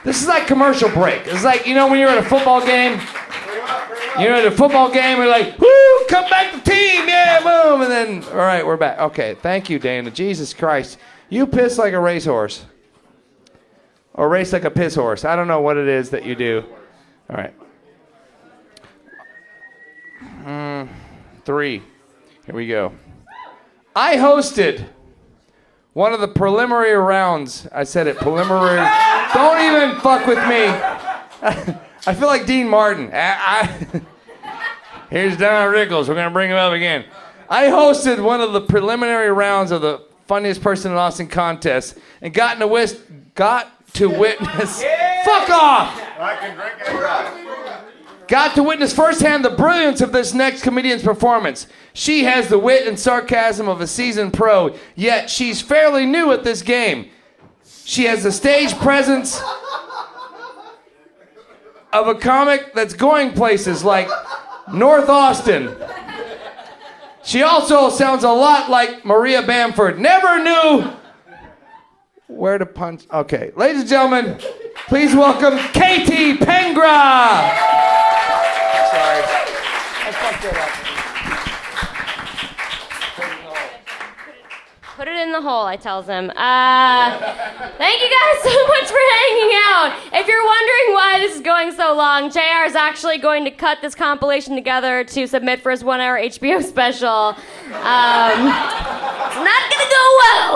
This is like commercial break. It's like, you know, when you're at a football game. You're at a football game, we're like, woo, come back to team, yeah, boom, and then, all right, we're back. Okay, thank you, Dana. Jesus Christ. You piss like a racehorse. Or race like a piss horse. I don't know what it is that you do. All right. 3. Here we go. I hosted one of the preliminary rounds. I said it, preliminary. Don't even fuck with me. I feel like Dean Martin. Here's Don Rickles. We're going to bring him up again. I hosted one of the preliminary rounds of the Funniest Person in Austin contest and got to witness. Fuck off! I can drink and drive. Got to witness firsthand the brilliance of this next comedian's performance. She has the wit and sarcasm of a seasoned pro, yet she's fairly new at this game. She has the stage presence of a comic that's going places like North Austin. She also sounds a lot like Maria Bamford. Never knew where to punch. Okay, ladies and gentlemen, please welcome Katie Pengra. Sorry, I fucked it up. Put it in the hole, I tells him. Thank you guys so much for hanging out. If you're wondering why this is going so long, JR is actually going to cut this compilation together to submit for his 1-hour HBO special. It's not gonna go well.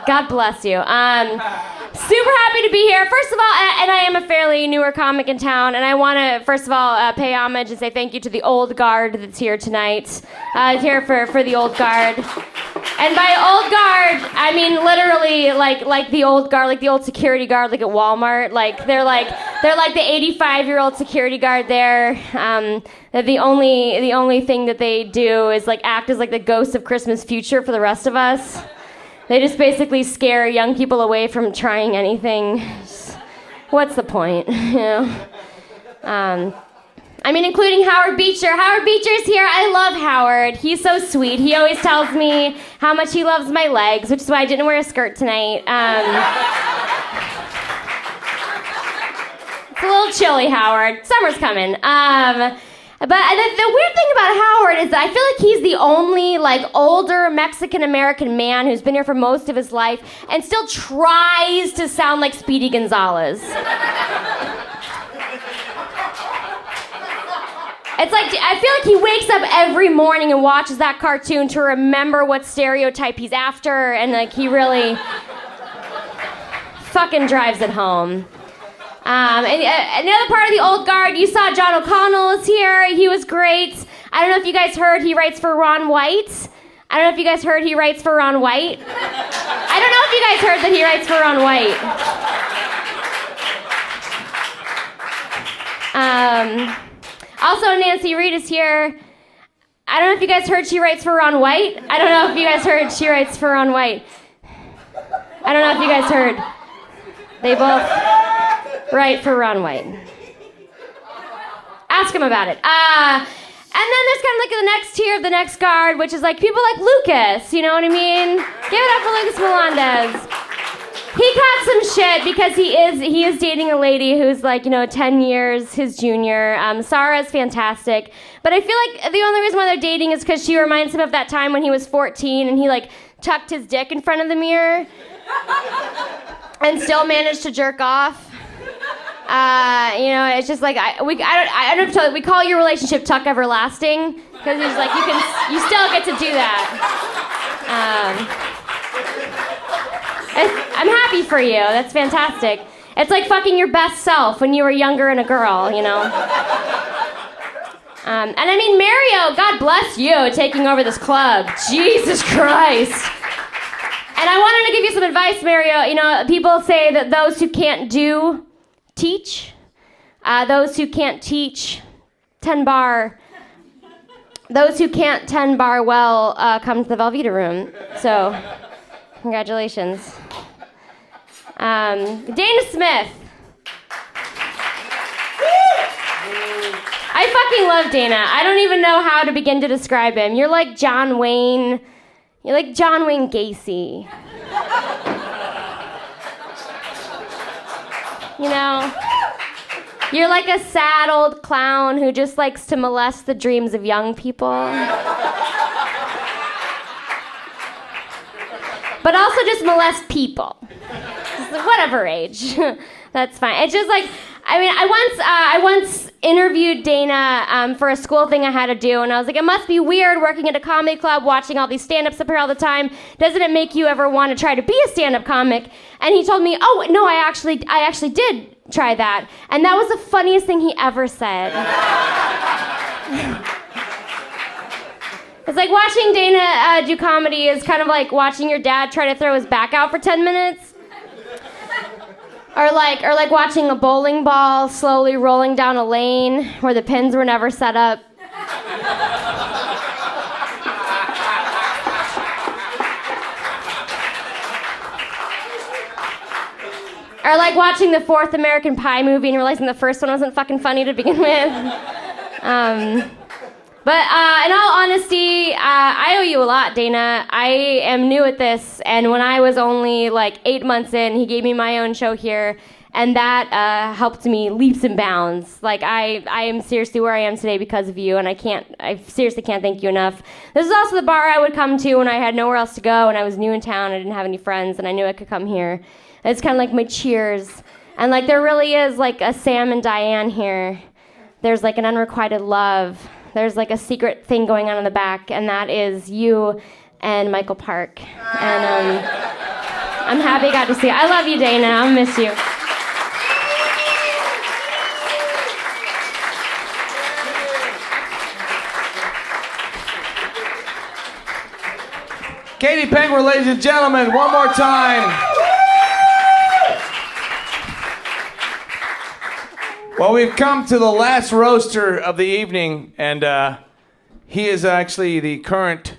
God bless you. Super happy to be here. First of all, and I am a fairly newer comic in town, and I want to, first of all, pay homage and say thank you to the old guard that's here tonight. Here for the old guard. And by old guard, I mean literally like the old guard, like the old security guard, like at Walmart. Like they're like the 85-year-old security guard there. The only thing that they do is like act as like the ghost of Christmas future for the rest of us. They just basically scare young people away from trying anything. What's the point? You know? I mean, including Howard Beecher. Howard Beecher's here. I love Howard. He's so sweet. He always tells me how much he loves my legs, which is why I didn't wear a skirt tonight. It's a little chilly, Howard. Summer's coming. But the weird thing about Howard is that I feel like he's the only older Mexican-American man who's been here for most of his life and still tries to sound like Speedy Gonzalez. It's like, I feel like he wakes up every morning and watches that cartoon to remember what stereotype he's after, and he really fucking drives it home. And another part of the old guard, you saw John O'Connell is here. He was great. I don't know if you guys heard he writes for Ron White. I don't know if you guys heard he writes for Ron White. I don't know if you guys heard that he writes for Ron White. Also, Nancy Reed is here. I don't know if you guys heard she writes for Ron White. I don't know if you guys heard she writes for Ron White. I don't know if you guys heard. They both write for Ron White. Ask him about it. And then there's kind of the next tier of the next guard, which is people like Lucas, you know what I mean? Give it up for Lucas Melendez. He caught some shit because he is dating a lady who's 10 years his junior. Sarah's fantastic. But I feel like the only reason why they're dating is because she reminds him of that time when he was 14 and he tucked his dick in front of the mirror and still managed to jerk off. It's just I don't have to tell you, we call your relationship Tuck Everlasting because it's you still get to do that. I'm happy for you. That's fantastic. It's like fucking your best self when you were younger and a girl, you know. And I mean, Mario, God bless you, taking over this club. Jesus Christ. And I wanted to give you some advice, Mario. You know, people say that those who can't do, teach. Those who can't teach, 10 bar. Those who can't 10 bar well come to the Velveeta room. So, congratulations. Dana Smith. I fucking love Dana. I don't even know how to begin to describe him. You're like John Wayne. You're like John Wayne Gacy. You know? You're like a sad old clown who just likes to molest the dreams of young people. But also just molest people. Whatever age. That's fine. It's just like, I mean, I once interviewed Dana for a school thing I had to do, and I was like, it must be weird working at a comedy club, watching all these stand-ups up here all the time. Doesn't it make you ever want to try to be a stand-up comic? And he told me, oh, no, I actually did try that. And that was the funniest thing he ever said. It's like watching Dana do comedy is kind of like watching your dad try to throw his back out for 10 minutes. Or like watching a bowling ball slowly rolling down a lane where the pins were never set up. Or like watching the fourth American Pie movie and realizing the first one wasn't fucking funny to begin with. But in all honesty, I owe you a lot, Dana. I am new at this, and when I was only like 8 months in, he gave me my own show here, and that helped me leaps and bounds. Like I am seriously where I am today because of you, and I seriously can't thank you enough. This is also the bar I would come to when I had nowhere else to go, and I was new in town, I didn't have any friends, and I knew I could come here. It's kind of like my cheers, and like there really is like a Sam and Diane here. There's like an unrequited love. There's like a secret thing going on in the back, and that is you and Michael Park. And I'm happy I got to see you. I love you, Dana. I'll miss you. Katie Pengra, ladies and gentlemen, one more time. Well, we've come to the last roaster of the evening, and he is actually the current,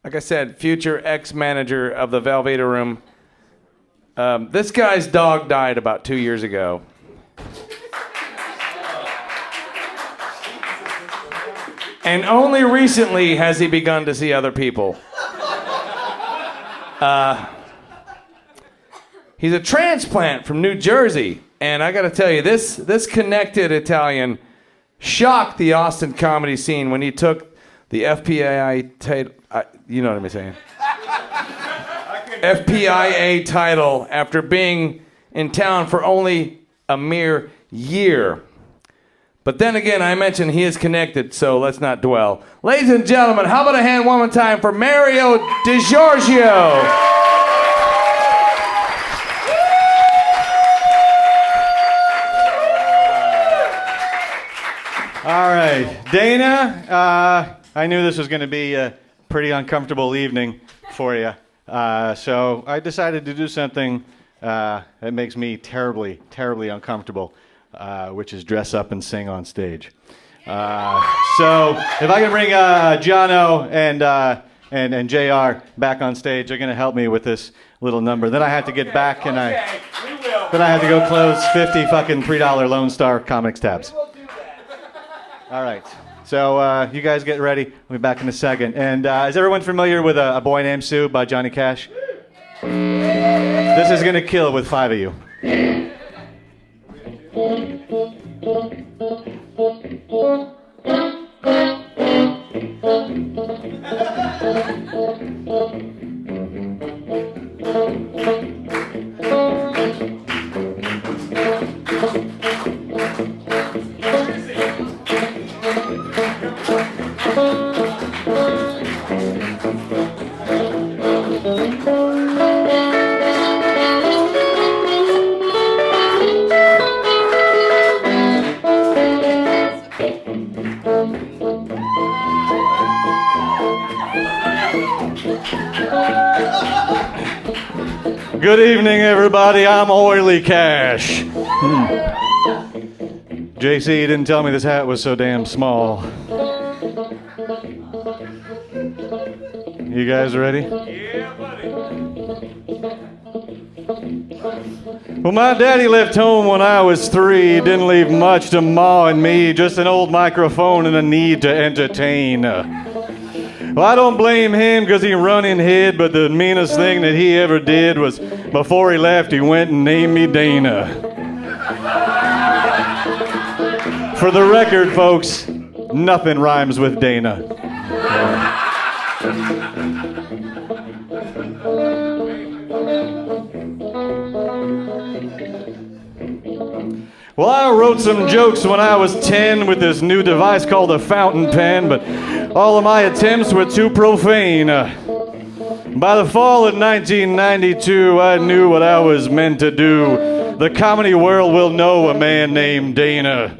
like I said, future ex-manager of the Velveeta Room. This guy's dog died about 2 years ago. And only recently has he begun to see other people. He's a transplant from New Jersey. And I got to tell you, this connected Italian shocked the Austin comedy scene when he took the FPIA title. You know what I'm saying? FPIA title after being in town for only a mere year. But then again, I mentioned he is connected, so let's not dwell. Ladies and gentlemen, how about a hand one more time for Mario DiGiorgio? All right, Dana, I knew this was going to be a pretty uncomfortable evening for you, so I decided to do something that makes me terribly, terribly uncomfortable, which is dress up and sing on stage. So if I can bring Jono and JR back on stage, they're going to help me with this little number. Then I have to get back and then I have to go close 50 fucking $3 Lone Star Comics tabs. All right, so you guys get ready. We'll be back in a second. And is everyone familiar with A Boy Named Sue by Johnny Cash? This is gonna kill with 5 of you. Good evening, everybody. I'm Oily Cash. JC didn't tell me this hat was so damn small. You guys ready? Yeah, buddy. Well, my daddy left home when I was 3. Didn't leave much to Ma and me, just an old microphone and a need to entertain. Well, I don't blame him because he run in head, but the meanest thing that he ever did was before he left, he went and named me Dana. For the record, folks, nothing rhymes with Dana. Well, I wrote some jokes when I was 10 with this new device called a fountain pen, but all of my attempts were too profane. By the fall of 1992, I knew what I was meant to do. The comedy world will know a man named Dana.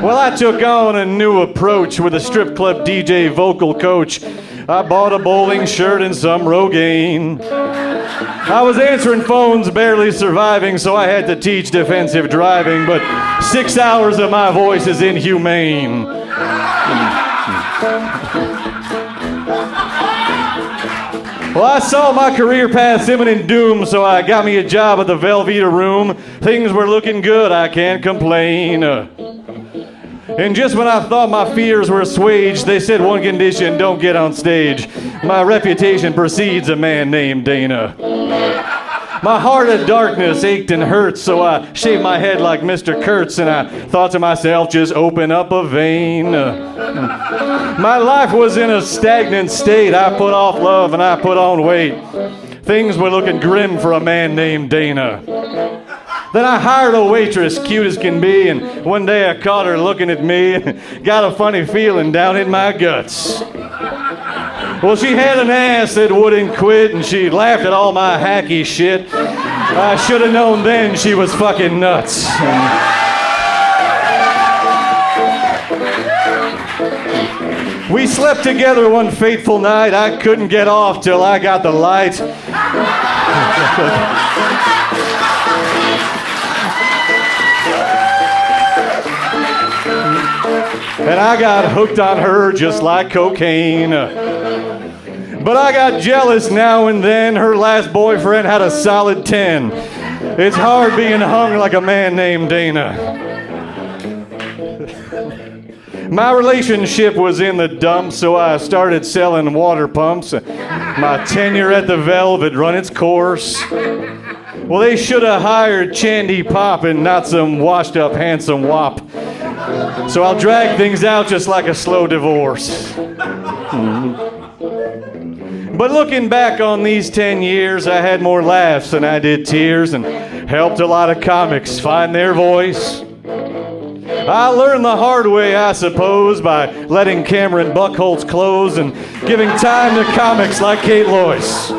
Well, I took on a new approach with a strip club DJ vocal coach. I bought a bowling shirt and some Rogaine. I was answering phones, barely surviving, so I had to teach defensive driving, but 6 hours of my voice is inhumane. Well, I saw my career path's imminent doom, so I got me a job at the Velveeta Room. Things were looking good, I can't complain. And just when I thought my fears were assuaged, they said one condition, don't get on stage. My reputation precedes a man named Dana. My heart of darkness ached and hurt, so I shaved my head like Mr. Kurtz, and I thought to myself, just open up a vein. My life was in a stagnant state. I put off love and I put on weight. Things were looking grim for a man named Dana. Then I hired a waitress, cute as can be, and one day I caught her looking at me and got a funny feeling down in my guts. Well, she had an ass that wouldn't quit, and she laughed at all my hacky shit. I should have known then she was fucking nuts. We slept together one fateful night. I couldn't get off till I got the light. And I got hooked on her just like cocaine. But I got jealous now and then. Her last boyfriend had a solid 10. It's hard being hung like a man named Dana. My relationship was in the dumps, so I started selling water pumps. My tenure at the Velvet had run its course. Well, they should have hired Chandy Pop and not some washed-up handsome wop. So I'll drag things out just like a slow divorce. But looking back on these 10 years, I had more laughs than I did tears and helped a lot of comics find their voice. I learned the hard way, I suppose, by letting Cameron Buckholtz close and giving time to comics like Kate Loyce.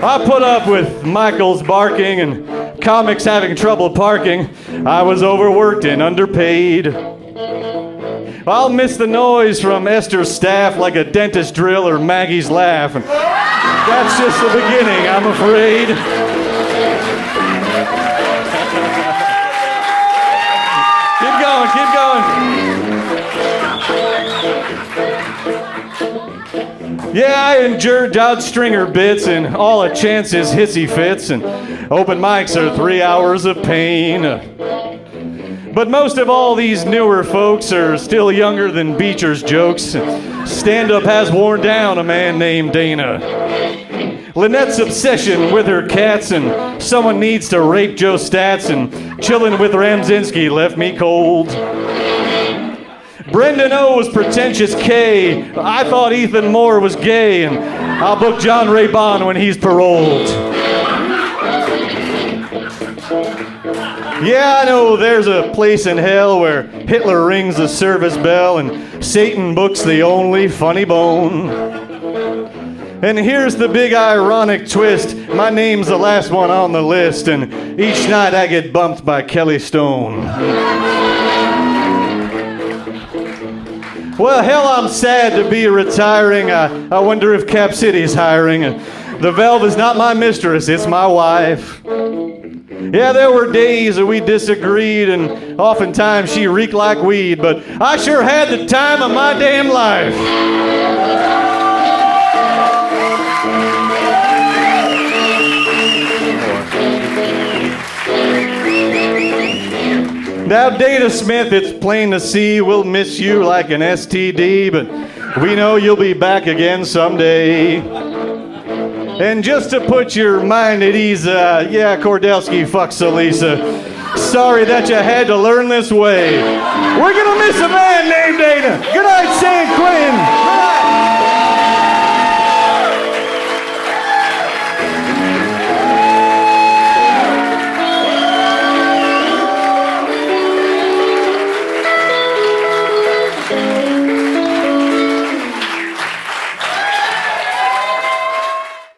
I put up with Michael's barking and comics having trouble parking. I was overworked and underpaid. I'll miss the noise from Esther's staff like a dentist drill or Maggie's laugh. And that's just the beginning, I'm afraid. Keep going, keep going. Yeah, I endured Dodge Stringer bits and all a chance's hissy fits, and open mics are 3 hours of pain. But most of all, these newer folks are still younger than Beecher's jokes. Stand-up has worn down a man named Dana. Lynette's obsession with her cats, and someone needs to rape Joe Stats, and chillin' with Ramzinski left me cold. Brendan O's pretentious K. I thought Ethan Moore was gay, and I'll book John Ray Bond when he's paroled. Yeah, I know there's a place in hell where Hitler rings the service bell and Satan books the only funny bone. And here's the big ironic twist. My name's the last one on the list, and each night I get bumped by Kelly Stone. Well, hell, I'm sad to be retiring. I wonder if Cap City's hiring. The Velve is not my mistress, it's my wife. Yeah, there were days that we disagreed, and oftentimes she reeked like weed, but I sure had the time of my damn life. Now, Dana Smith, it's plain to see we'll miss you like an STD, but we know you'll be back again someday. And just to put your mind at ease, yeah, Kordelsky fucks Elisa. Sorry that you had to learn this way. We're gonna miss a man named Dana. Good night, San Quentin.